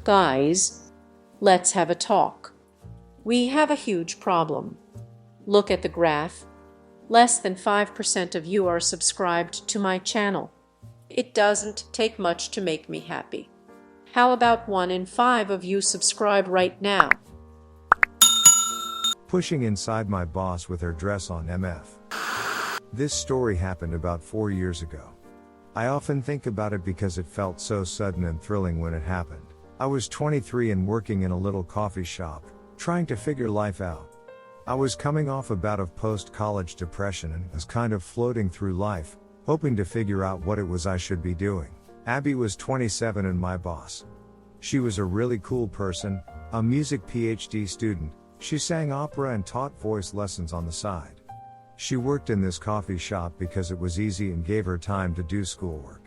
Guys, let's have a talk. We have a huge problem. Look at the graph. Less than 5% of you are subscribed to my channel. It doesn't take much to make me happy. How about 1 in 5 of you subscribe right now? Pushing inside my boss with her dress on MF. This story happened about 4 years ago. I often think about it because it felt so sudden and thrilling when it happened. I was 23 and working in a little coffee shop, trying to figure life out. I was coming off a bout of post-college depression and was kind of floating through life, hoping to figure out what it was I should be doing. Abby was 27 and my boss. She was a really cool person, a music PhD student. She sang opera and taught voice lessons on the side. She worked in this coffee shop because it was easy and gave her time to do schoolwork.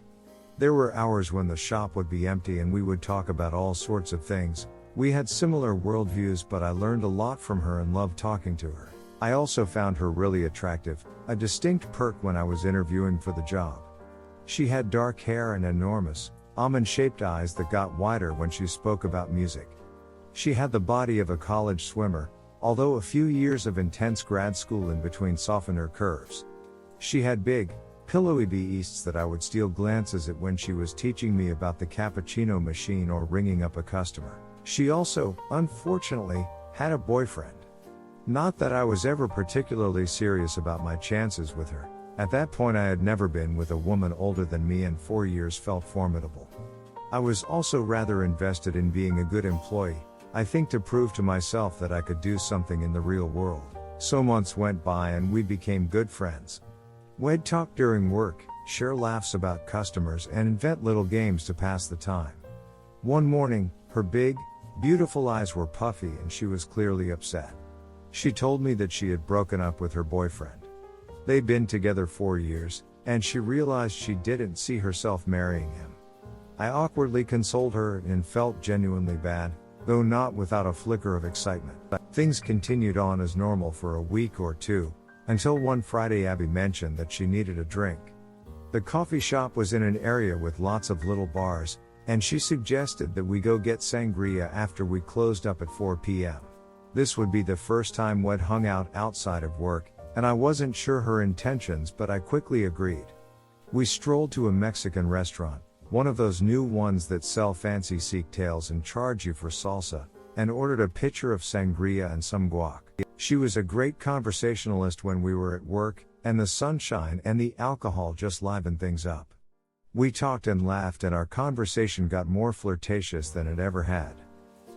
There were hours when the shop would be empty and we would talk about all sorts of things. We had similar worldviews, but I learned a lot from her and loved talking to her. I also found her really attractive, a distinct perk when I was interviewing for the job. She had dark hair and enormous, almond-shaped eyes that got wider when she spoke about music. She had the body of a college swimmer, although a few years of intense grad school in between softened her curves. She had big, pillowy beasts that I would steal glances at when she was teaching me about the cappuccino machine or ringing up a customer. She also, unfortunately, had a boyfriend. Not that I was ever particularly serious about my chances with her. At that point I had never been with a woman older than me and 4 years felt formidable. I was also rather invested in being a good employee, I think to prove to myself that I could do something in the real world. So months went by and we became good friends. We'd talk during work, share laughs about customers and invent little games to pass the time. One morning, her big, beautiful eyes were puffy and she was clearly upset. She told me that she had broken up with her boyfriend. They'd been together 4 years, and she realized she didn't see herself marrying him. I awkwardly consoled her and felt genuinely bad, though not without a flicker of excitement. Things continued on as normal for a week or two, until one Friday Abby mentioned that she needed a drink. The coffee shop was in an area with lots of little bars, and she suggested that we go get sangria after we closed up at 4 p.m. This would be the first time we'd hung out outside of work, and I wasn't sure her intentions, but I quickly agreed. We strolled to a Mexican restaurant, one of those new ones that sell fancy Sikh tails and charge you for salsa, and ordered a pitcher of sangria and some guac. She was a great conversationalist when we were at work, and the sunshine and the alcohol just livened things up. We talked and laughed and our conversation got more flirtatious than it ever had.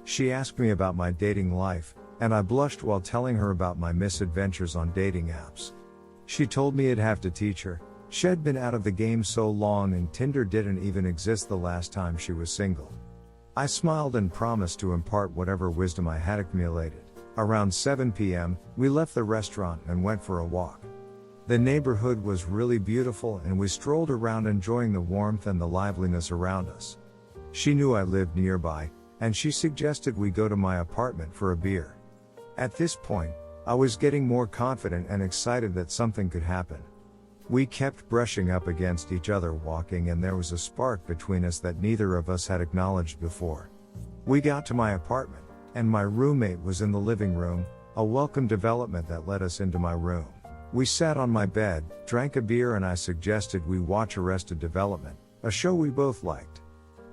She asked me about my dating life, and I blushed while telling her about my misadventures on dating apps. She told me I'd have to teach her. She'd been out of the game so long and Tinder didn't even exist the last time she was single. I smiled and promised to impart whatever wisdom I had accumulated. Around 7 p.m., we left the restaurant and went for a walk. The neighborhood was really beautiful and we strolled around enjoying the warmth and the liveliness around us. She knew I lived nearby, and she suggested we go to my apartment for a beer. At this point, I was getting more confident and excited that something could happen. We kept brushing up against each other walking and there was a spark between us that neither of us had acknowledged before. We got to my apartment, and my roommate was in the living room, a welcome development that led us into my room. We sat on my bed, drank a beer and I suggested we watch Arrested Development, a show we both liked.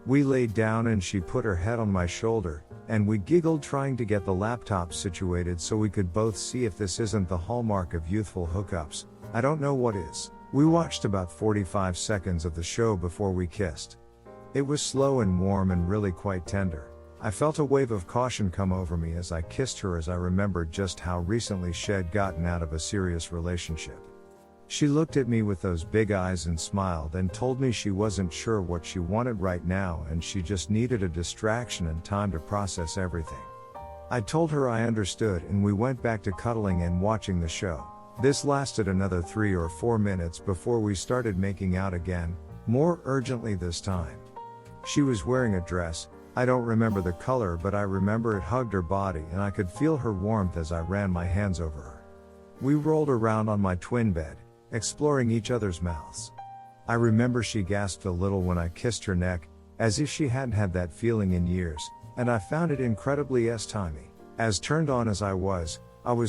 We laid down and she put her head on my shoulder, and we giggled trying to get the laptop situated so we could both see if this isn't the hallmark of youthful hookups. I don't know what is. We watched about 45 seconds of the show before we kissed. It was slow and warm and really quite tender. I felt a wave of caution come over me as I kissed her as I remembered just how recently she'd gotten out of a serious relationship. She looked at me with those big eyes and smiled and told me she wasn't sure what she wanted right now and she just needed a distraction and time to process everything. I told her I understood and we went back to cuddling and watching the show. This lasted another 3 or 4 minutes before we started making out again, more urgently this time. She was wearing a dress. I don't remember the color, but I remember it hugged her body and I could feel her warmth as I ran my hands over her. We rolled around on my twin bed, exploring each other's mouths. I remember she gasped a little when I kissed her neck, as if she hadn't had that feeling in years, and I found it incredibly timey. As turned on as I was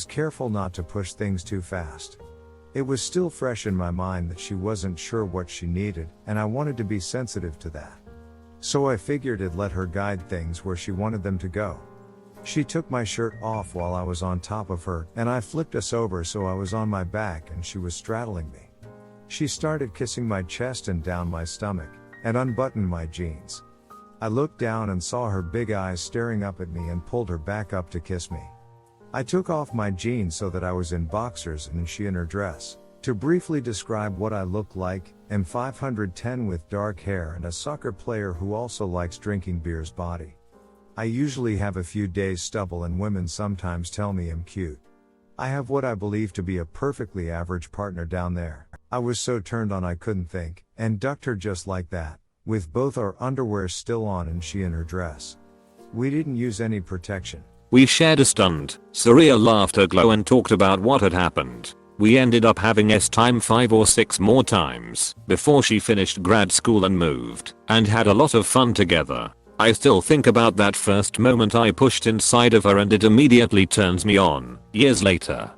careful not to push things too fast. It was still fresh in my mind that she wasn't sure what she needed, and I wanted to be sensitive to that. So I figured I'd let her guide things where she wanted them to go. She took my shirt off while I was on top of her, and I flipped us over so I was on my back and she was straddling me. She started kissing my chest and down my stomach, and unbuttoned my jeans. I looked down and saw her big eyes staring up at me and pulled her back up to kiss me. I took off my jeans so that I was in boxers and she in her dress. To briefly describe what I looked like, I'm 5'10" with dark hair and a soccer player who also likes drinking beer's body. I usually have a few days stubble and women sometimes tell me I'm cute. I have what I believe to be a perfectly average partner down there. I was so turned on I couldn't think, and ducked her just like that, with both our underwear still on and she in her dress. We didn't use any protection. We shared a stunned, surreal laughter glow and talked about what had happened. We ended up having time 5 or 6 more times before she finished grad school and moved, and had a lot of fun together. I still think about that first moment I pushed inside of her and it immediately turns me on, years later.